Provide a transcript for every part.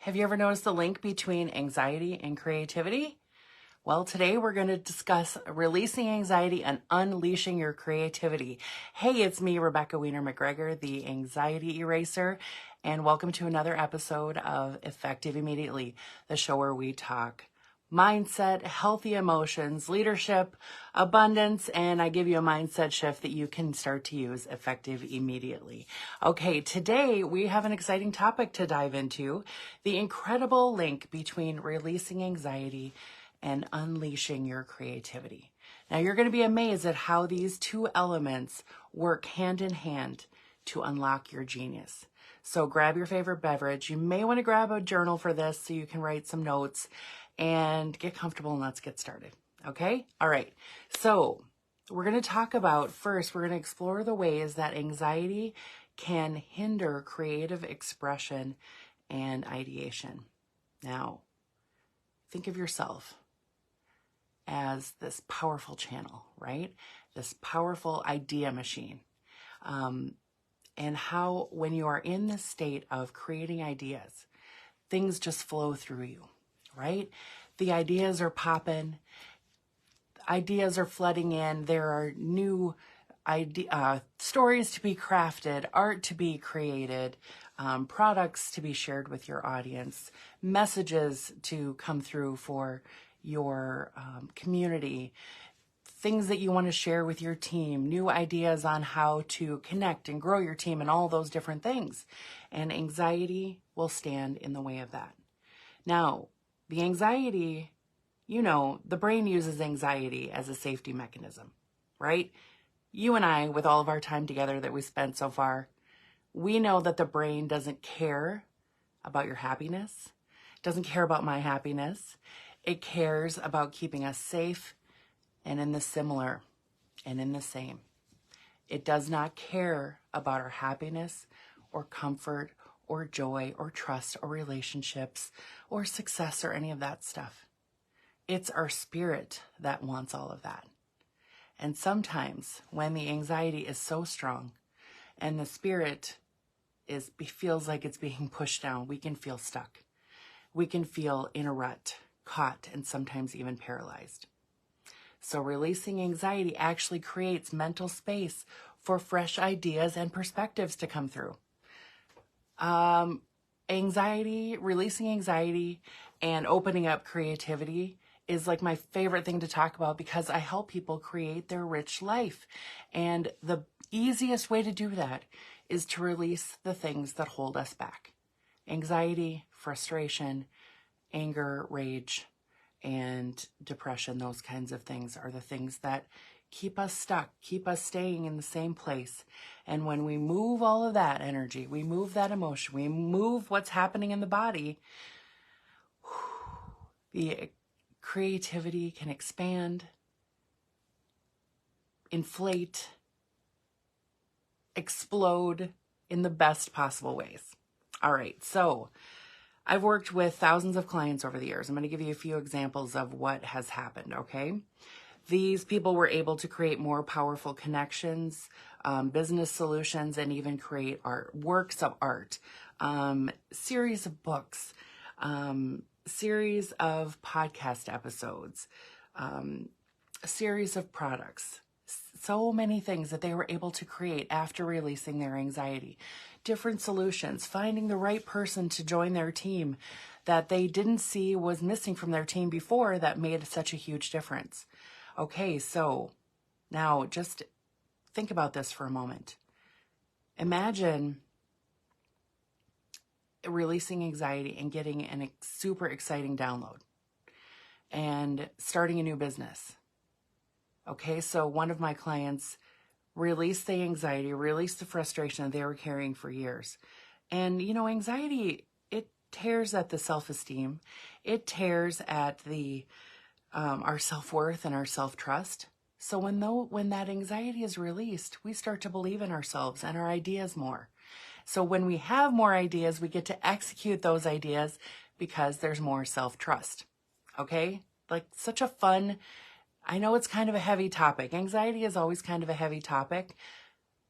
Have you ever noticed the link between anxiety and creativity? Well, today we're going to discuss releasing anxiety and unleashing your creativity. Hey, it's me, Rebecca Wiener McGregor, the Anxiety Eraser, and welcome to another episode of Effective Immediately, the show where we talk mindset, healthy emotions, leadership, abundance, and I give you a mindset shift that you can start to use effective immediately. Okay, today we have an exciting topic to dive into, the incredible link between releasing anxiety and unleashing your creativity. Now, you're going to be amazed at how these two elements work hand in hand to unlock your genius. So grab your favorite beverage. You may want to grab a journal for this so you can write some notes and get comfortable, and let's get started. Okay? All right. So we're going to talk about, first, we're going to explore the ways that anxiety can hinder creative expression and ideation. Now, think of yourself as this powerful channel, right? This powerful idea machine. And how, when you are in this state of creating ideas, things just flow through you, right? The ideas are popping, ideas are flooding in, there are new stories to be crafted, art to be created, products to be shared with your audience, messages to come through for your community, things that you want to share with your team, new ideas on how to connect and grow your team and all those different things. And anxiety will stand in the way of that. Now, the anxiety, the brain uses anxiety as a safety mechanism, right? You and I, with all of our time together that we spent so far, we know that the brain doesn't care about your happiness, doesn't care about my happiness. It cares about keeping us safe and in the similar and in the same. It does not care about our happiness or comfort or joy or trust or relationships or success or any of that stuff. It's our spirit that wants all of that. And sometimes when the anxiety is so strong and the spirit feels like it's being pushed down, we can feel stuck. We can feel in a rut, caught, and sometimes even paralyzed. So releasing anxiety actually creates mental space for fresh ideas and perspectives to come through. Releasing anxiety and opening up creativity is like my favorite thing to talk about because I help people create their rich life. And the easiest way to do that is to release the things that hold us back. Anxiety, frustration, anger, rage, and depression, those kinds of things are the things that keep us stuck, keep us staying in the same place. And when we move all of that energy, we move that emotion, we move what's happening in the body, the creativity can expand, inflate, explode in the best possible ways. All right, so I've worked with thousands of clients over the years. I'm going to give you a few examples of what has happened, okay? These people were able to create more powerful connections, business solutions, and even create art, works of art, series of books, series of podcast episodes, a series of products. So many things that they were able to create after releasing their anxiety. Different solutions, finding the right person to join their team that they didn't see was missing from their team before that made such a huge difference. Okay, so now just think about this for a moment. Imagine releasing anxiety and getting a super exciting download and starting a new business. Okay, so one of my clients released the anxiety, released the frustration that they were carrying for years. And, anxiety, it tears at the self-esteem. It tears at our self-worth and our self-trust. So when that anxiety is released, we start to believe in ourselves and our ideas more. So when we have more ideas, we get to execute those ideas because there's more self-trust. Okay? Like such a fun, I know it's kind of a heavy topic. Anxiety is always kind of a heavy topic,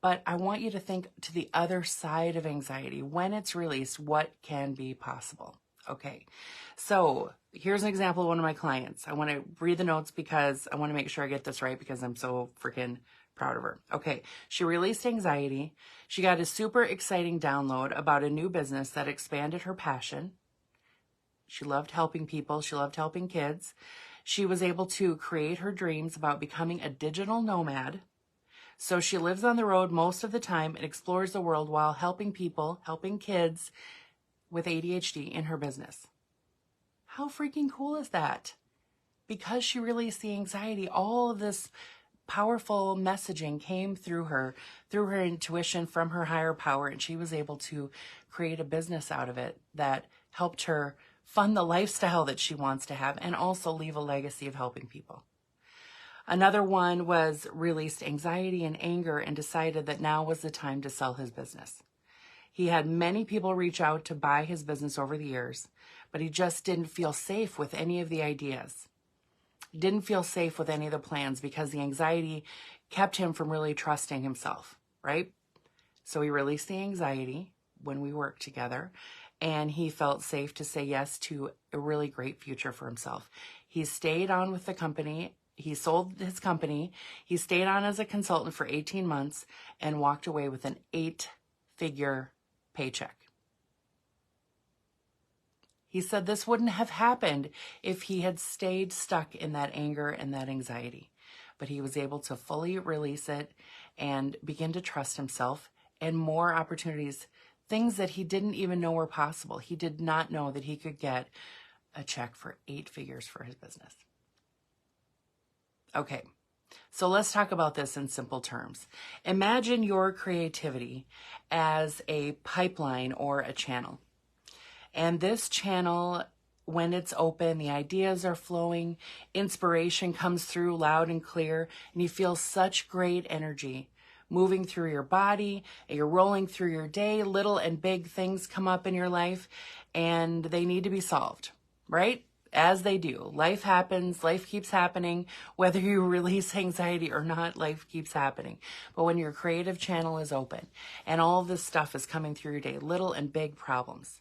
but I want you to think to the other side of anxiety. When it's released, what can be possible? Okay, so here's an example of one of my clients. I want to read the notes because I want to make sure I get this right because I'm so freaking proud of her. Okay, she released anxiety. She got a super exciting download about a new business that expanded her passion. She loved helping people. She loved helping kids. She was able to create her dreams about becoming a digital nomad. So she lives on the road most of the time and explores the world while helping people, helping kids with ADHD in her business. How freaking cool is that? Because she released the anxiety, all of this powerful messaging came through her intuition from her higher power, and she was able to create a business out of it that helped her fund the lifestyle that she wants to have and also leave a legacy of helping people. Another one was released anxiety and anger and decided that now was the time to sell his business. He had many people reach out to buy his business over the years, but he just didn't feel safe with any of the ideas. He didn't feel safe with any of the plans because the anxiety kept him from really trusting himself, right? So he released the anxiety when we worked together, and he felt safe to say yes to a really great future for himself. He stayed on with the company. He sold his company. He stayed on as a consultant for 18 months and walked away with an 8-figure paycheck. He said this wouldn't have happened if he had stayed stuck in that anger and that anxiety. But he was able to fully release it and begin to trust himself, and more opportunities, things that he didn't even know were possible. He did not know that he could get a check for 8 figures for his business. Okay, so let's talk about this in simple terms. Imagine your creativity as a pipeline or a channel. And this channel, when it's open, the ideas are flowing, inspiration comes through loud and clear, and you feel such great energy moving through your body, and you're rolling through your day. Little and big things come up in your life, and they need to be solved, right? As they do. Life happens, life keeps happening. Whether you release anxiety or not, life keeps happening. But when your creative channel is open and all this stuff is coming through your day, little and big problems,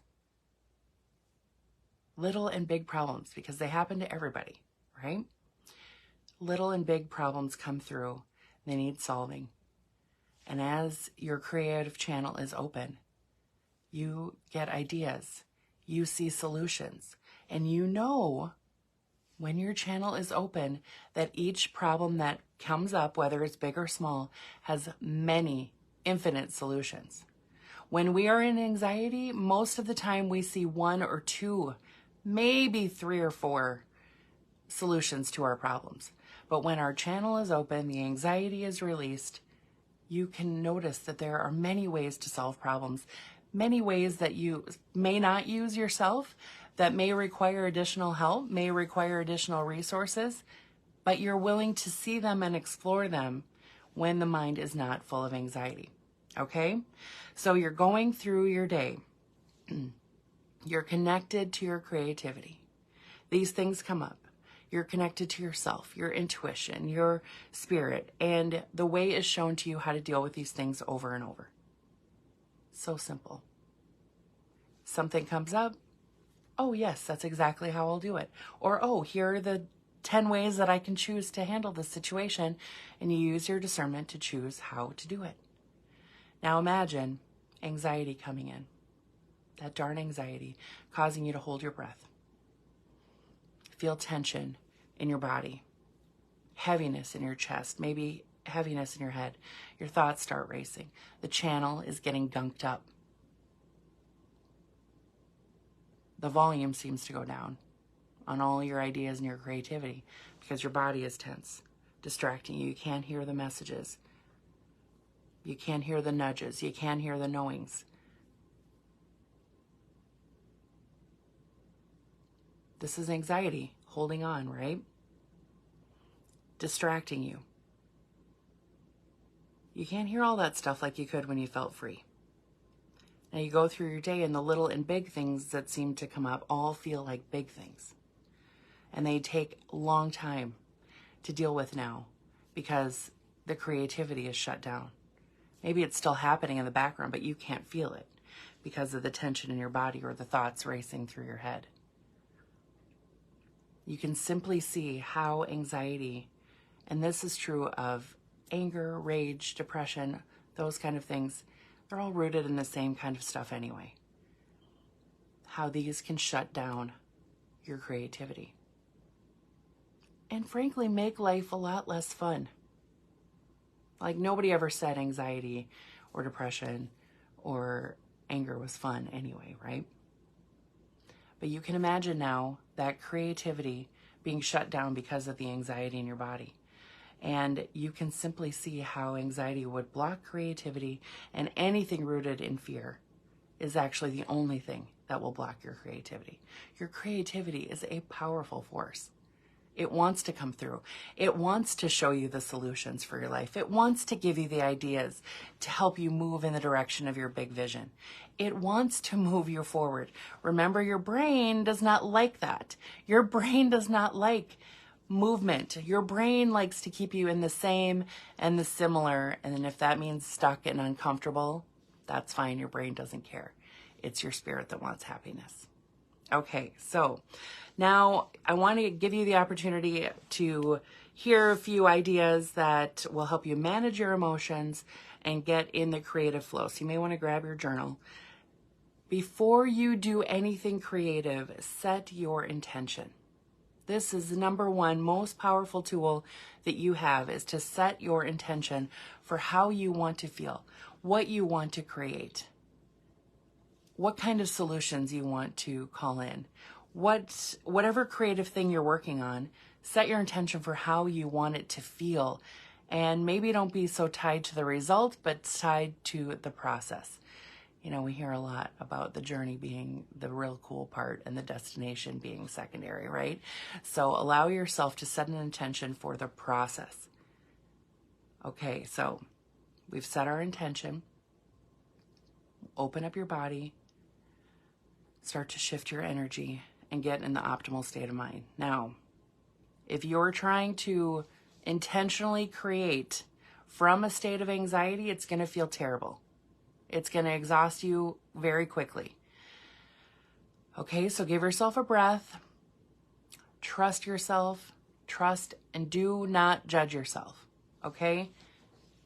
because they happen to everybody, right? Little and big problems come through. They need solving. And as your creative channel is open, you get ideas, you see solutions, and you know when your channel is open that each problem that comes up, whether it's big or small, has many infinite solutions. When we are in anxiety, most of the time we see 1 or 2, maybe 3 or 4 solutions to our problems. But when our channel is open, the anxiety is released, you can notice that there are many ways to solve problems, many ways that you may not use yourself, that may require additional help, may require additional resources, but you're willing to see them and explore them when the mind is not full of anxiety. Okay? So you're going through your day. You're connected to your creativity. These things come up. You're connected to yourself, your intuition, your spirit, and the way is shown to you how to deal with these things over and over. So simple. Something comes up. Oh, yes, that's exactly how I'll do it. Or, oh, here are the 10 ways that I can choose to handle this situation, and you use your discernment to choose how to do it. Now imagine anxiety coming in. That darn anxiety causing you to hold your breath. Feel tension in your body, heaviness in your chest, maybe heaviness in your head. Your thoughts start racing. The channel is getting gunked up. The volume seems to go down on all your ideas and your creativity because your body is tense, distracting you. You can't hear the messages. You can't hear the nudges. You can't hear the knowings. This is anxiety holding on, right? Distracting you. You can't hear all that stuff like you could when you felt free. Now you go through your day and the little and big things that seem to come up all feel like big things. And they take a long time to deal with now because the creativity is shut down. Maybe it's still happening in the background, but you can't feel it because of the tension in your body or the thoughts racing through your head. You can simply see how anxiety, and this is true of anger, rage, depression, those kind of things, they're all rooted in the same kind of stuff anyway. How these can shut down your creativity. And frankly, make life a lot less fun. Like, nobody ever said anxiety or depression or anger was fun anyway, right? But you can imagine now that creativity being shut down because of the anxiety in your body. And you can simply see how anxiety would block creativity, and anything rooted in fear is actually the only thing that will block your creativity. Your creativity is a powerful force. It wants to come through. It wants to show you the solutions for your life. It wants to give you the ideas to help you move in the direction of your big vision. It wants to move you forward. Remember, your brain does not like that. Your brain does not like movement. Your brain likes to keep you in the same and the similar. And then if that means stuck and uncomfortable, that's fine. Your brain doesn't care. It's your spirit that wants happiness. Okay, so now I want to give you the opportunity to hear a few ideas that will help you manage your emotions and get in the creative flow. So you may want to grab your journal. Before you do anything creative, set your intention. This is the number one most powerful tool that you have, is to set your intention for how you want to feel, what you want to create, what kind of solutions you want to call in, whatever creative thing you're working on, set your intention for how you want it to feel. And maybe don't be so tied to the result, but tied to the process. You know, we hear a lot about the journey being the real cool part and the destination being secondary, right? So allow yourself to set an intention for the process. Okay, so we've set our intention. Open up your body. Start to shift your energy and get in the optimal state of mind. Now, if you're trying to intentionally create from a state of anxiety, it's going to feel terrible. It's going to exhaust you very quickly. Okay, so give yourself a breath. Trust yourself. Trust and do not judge yourself. Okay?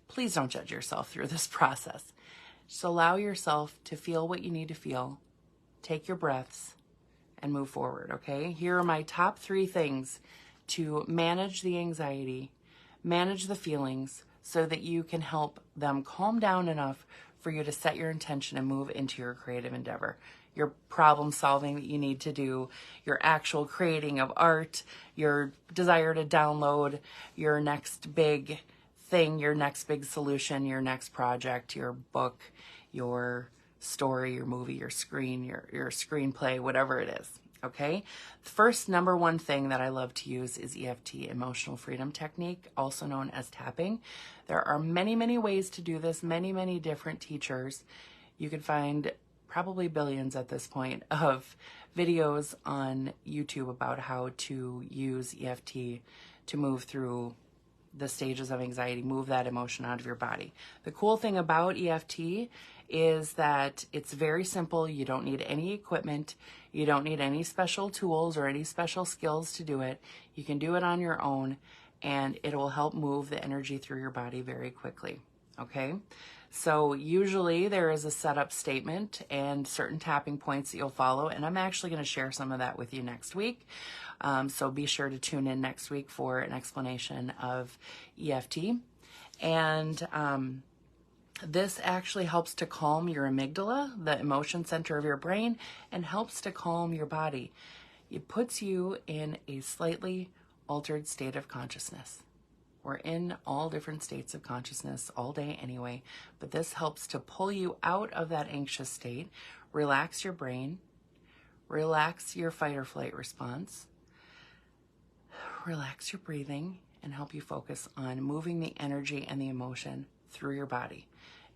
Please don't judge yourself through this process. Just allow yourself to feel what you need to feel. Take your breaths and move forward, okay? Here are my top 3 things to manage the anxiety, manage the feelings, so that you can help them calm down enough for you to set your intention and move into your creative endeavor, your problem solving that you need to do, your actual creating of art, your desire to download your next big thing, your next big solution, your next project, your book, your story, your movie, your screen, your screenplay, whatever it is. Okay. The first number one thing that I love to use is EFT, emotional freedom technique, also known as tapping. There are many, many ways to do this, many, many different teachers. You can find probably billions at this point of videos on YouTube about how to use EFT to move through the stages of anxiety, move that emotion out of your body. The cool thing about EFT is that it's very simple. You don't need any equipment. You don't need any special tools or any special skills to do it. You can do it on your own, and it will help move the energy through your body very quickly. Okay? So usually there is a setup statement and certain tapping points that you'll follow, and I'm actually going to share some of that with you next week. So be sure to tune in next week for an explanation of EFT. And this actually helps to calm your amygdala, the emotion center of your brain, and helps to calm your body. It puts you in a slightly altered state of consciousness. We're in all different states of consciousness all day anyway, but this helps to pull you out of that anxious state, relax your brain, relax your fight or flight response, relax your breathing, and help you focus on moving the energy and the emotion through your body.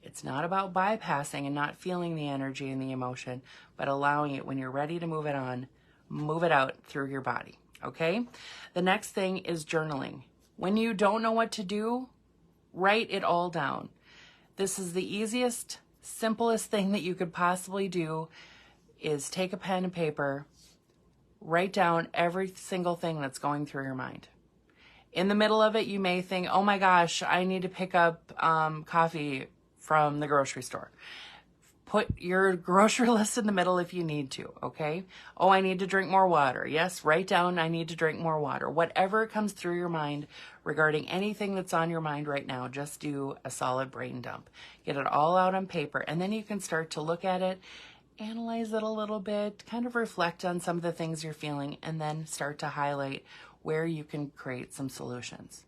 It's not about bypassing and not feeling the energy and the emotion, but allowing it when you're ready to move it on, move it out through your body, okay? The next thing is journaling. When you don't know what to do, write it all down. This is the easiest simplest thing that you could possibly do is take a pen and paper, write down every single thing that's going through your mind. In the middle of it, you may think, oh my gosh, I need to pick up coffee from the grocery store. Put your grocery list in the middle if you need to, okay? Oh, I need to drink more water. Yes, write down, I need to drink more water. Whatever comes through your mind regarding anything that's on your mind right now, just do a solid brain dump. Get it all out on paper, and then you can start to look at it, analyze it a little bit, kind of reflect on some of the things you're feeling, and then start to highlight where you can create some solutions.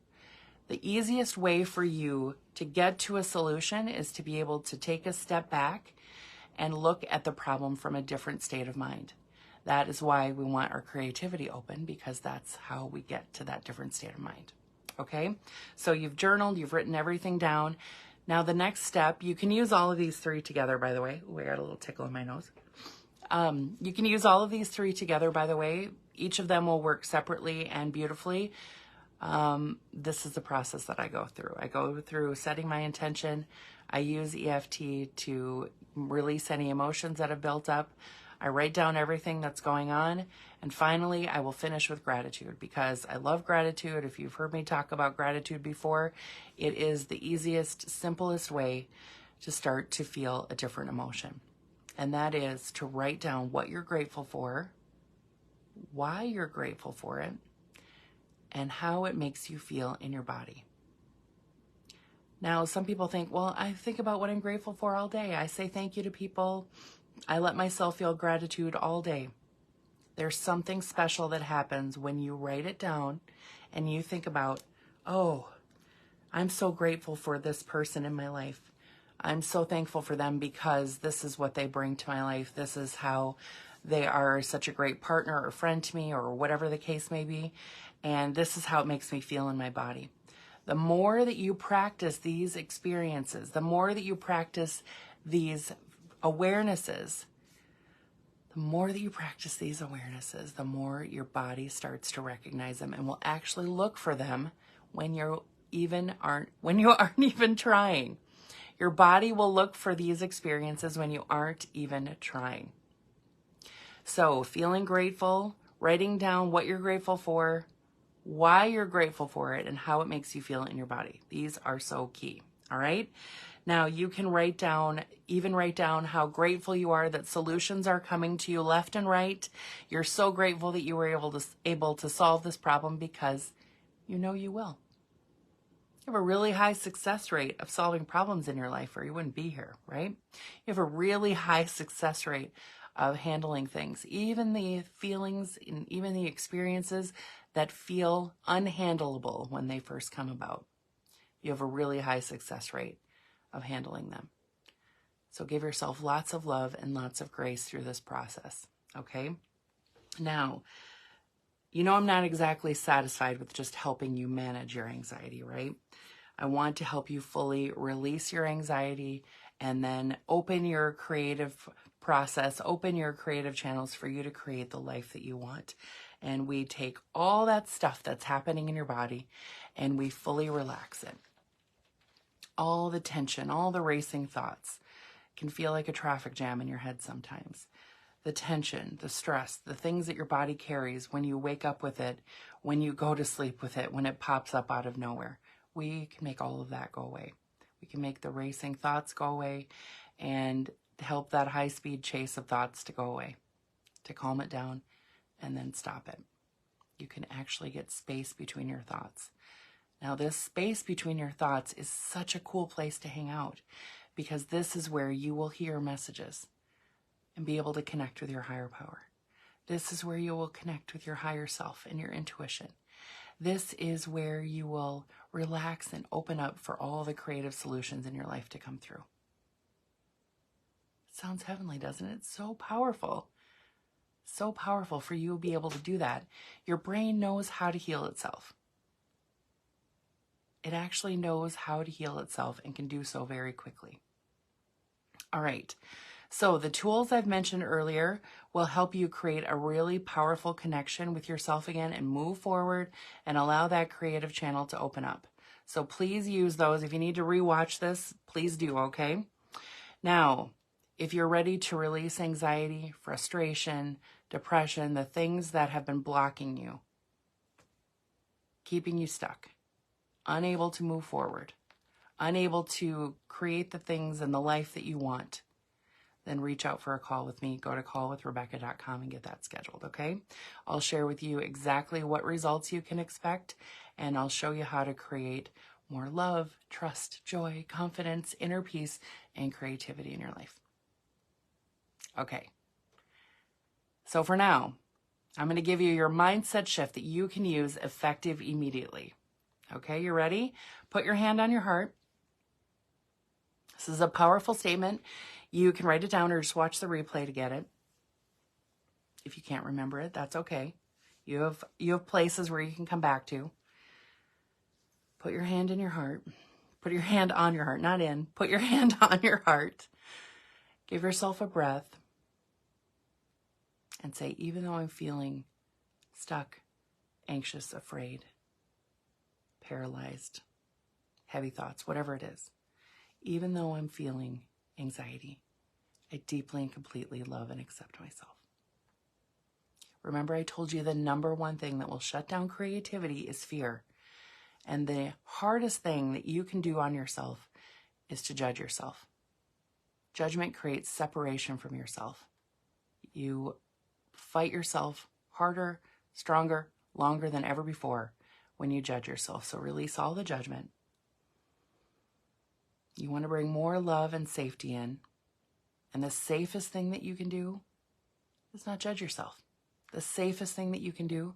The easiest way for you to get to a solution is to be able to take a step back and look at the problem from a different state of mind. That is why we want our creativity open, because that's how we get to that different state of mind. Okay? So you've journaled, you've written everything down. Now the next step, you can use all of these three together, by the way. Ooh, I got a little tickle in my nose. You can use all of these three together, by the way. Each of them will work separately and beautifully. This is the process that I go through. I go through setting my intention. I use EFT to release any emotions that have built up. I write down everything that's going on. And finally, I will finish with gratitude, because I love gratitude. If you've heard me talk about gratitude before, it is the easiest, simplest way to start to feel a different emotion. And that is to write down what you're grateful for, why you're grateful for it, and how it makes you feel in your body. Now, some people think, well, I think about what I'm grateful for all day. I say thank you to people. I let myself feel gratitude all day. There's something special that happens when you write it down and you think about, oh, I'm so grateful for this person in my life. I'm so thankful for them because this is what they bring to my life. This is how they are such a great partner or friend to me, or whatever the case may be. And this is how it makes me feel in my body. The more that you practice these experiences, the more that you practice these awarenesses, the more that you practice these awarenesses, the more your body starts to recognize them and will actually look for them when you aren't even trying. Your body will look for these experiences when you aren't even trying. So, feeling grateful, writing down what you're grateful for, why you're grateful for it, and how it makes you feel in your body. These are so key. All right. Now you can write down how grateful you are that solutions are coming to you left and right. You're so grateful that you were able to solve this problem, because you know you will. You have a really high success rate of solving problems in your life, or you wouldn't be here, right? You have a really high success rate of handling things, even the feelings and even the experiences that feel unhandleable when they first come about. You have a really high success rate of handling them. So give yourself lots of love and lots of grace through this process, okay? Now, you know I'm not exactly satisfied with just helping you manage your anxiety, right? I want to help you fully release your anxiety and then open your creative process, open your creative channels for you to create the life that you want. And we take all that stuff that's happening in your body and we fully relax it. All the tension, all the racing thoughts can feel like a traffic jam in your head sometimes. The tension, the stress, the things that your body carries when you wake up with it, when you go to sleep with it, when it pops up out of nowhere. We can make all of that go away. We can make the racing thoughts go away and help that high-speed chase of thoughts to go away, to calm it down and then stop it. You can actually get space between your thoughts. Now, this space between your thoughts is such a cool place to hang out, because this is where you will hear messages and be able to connect with your higher power. This is where you will connect with your higher self and your intuition. This is where you will relax and open up for all the creative solutions in your life to come through. It sounds heavenly, doesn't it? It's so powerful. So powerful for you to be able to do that. Your brain knows how to heal itself. It actually knows how to heal itself and can do so very quickly. All right. So the tools I've mentioned earlier will help you create a really powerful connection with yourself again and move forward and allow that creative channel to open up. So please use those. If you need to rewatch this, please do, okay? Now, if you're ready to release anxiety, frustration, depression, the things that have been blocking you, keeping you stuck, unable to move forward, unable to create the things and the life that you want, then reach out for a call with me. Go to callwithrebecca.com and get that scheduled, okay? I'll share with you exactly what results you can expect, and I'll show you how to create more love, trust, joy, confidence, inner peace, and creativity in your life. Okay. So for now, I'm going to give you your mindset shift that you can use effective immediately. Okay, you ready? Put your hand on your heart. This is a powerful statement. You can write it down or just watch the replay to get it. If you can't remember it, that's okay. You have places where you can come back to. Put your hand in your heart. Put your hand on your heart, not in. Put your hand on your heart. Give yourself a breath. And say, even though I'm feeling stuck, anxious, afraid, paralyzed, heavy thoughts, whatever it is, even though I'm feeling anxiety, I deeply and completely love and accept myself. Remember, I told you the number one thing that will shut down creativity is fear. And the hardest thing that you can do on yourself is to judge yourself. Judgment creates separation from yourself. You fight yourself harder, stronger, longer than ever before when you judge yourself. So release all the judgment. You want to bring more love and safety in. And the safest thing that you can do is not judge yourself. The safest thing that you can do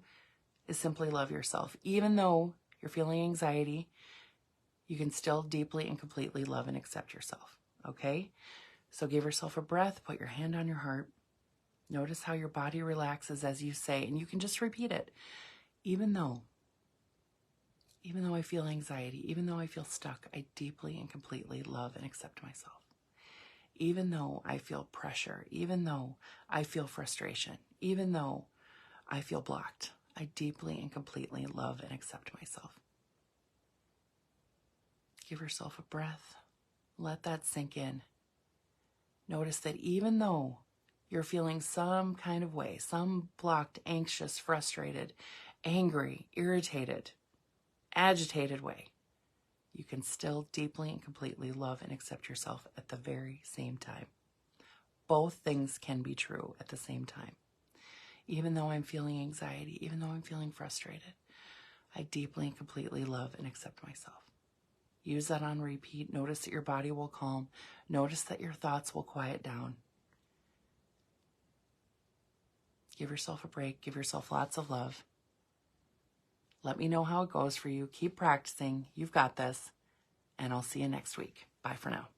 is simply love yourself. Even though you're feeling anxiety, you can still deeply and completely love and accept yourself. Okay? So give yourself a breath. Put your hand on your heart. Notice how your body relaxes as you say, and you can just repeat it. Even though I feel anxiety, even though I feel stuck, I deeply and completely love and accept myself. Even though I feel pressure, even though I feel frustration, even though I feel blocked, I deeply and completely love and accept myself. Give yourself a breath. Let that sink in. Notice that even though you're feeling some kind of way, some blocked, anxious, frustrated, angry, irritated, agitated way, you can still deeply and completely love and accept yourself at the very same time. Both things can be true at the same time. Even though I'm feeling anxiety, even though I'm feeling frustrated, I deeply and completely love and accept myself. Use that on repeat. Notice that your body will calm. Notice that your thoughts will quiet down. Give yourself a break. Give yourself lots of love. Let me know how it goes for you. Keep practicing. You've got this. And I'll see you next week. Bye for now.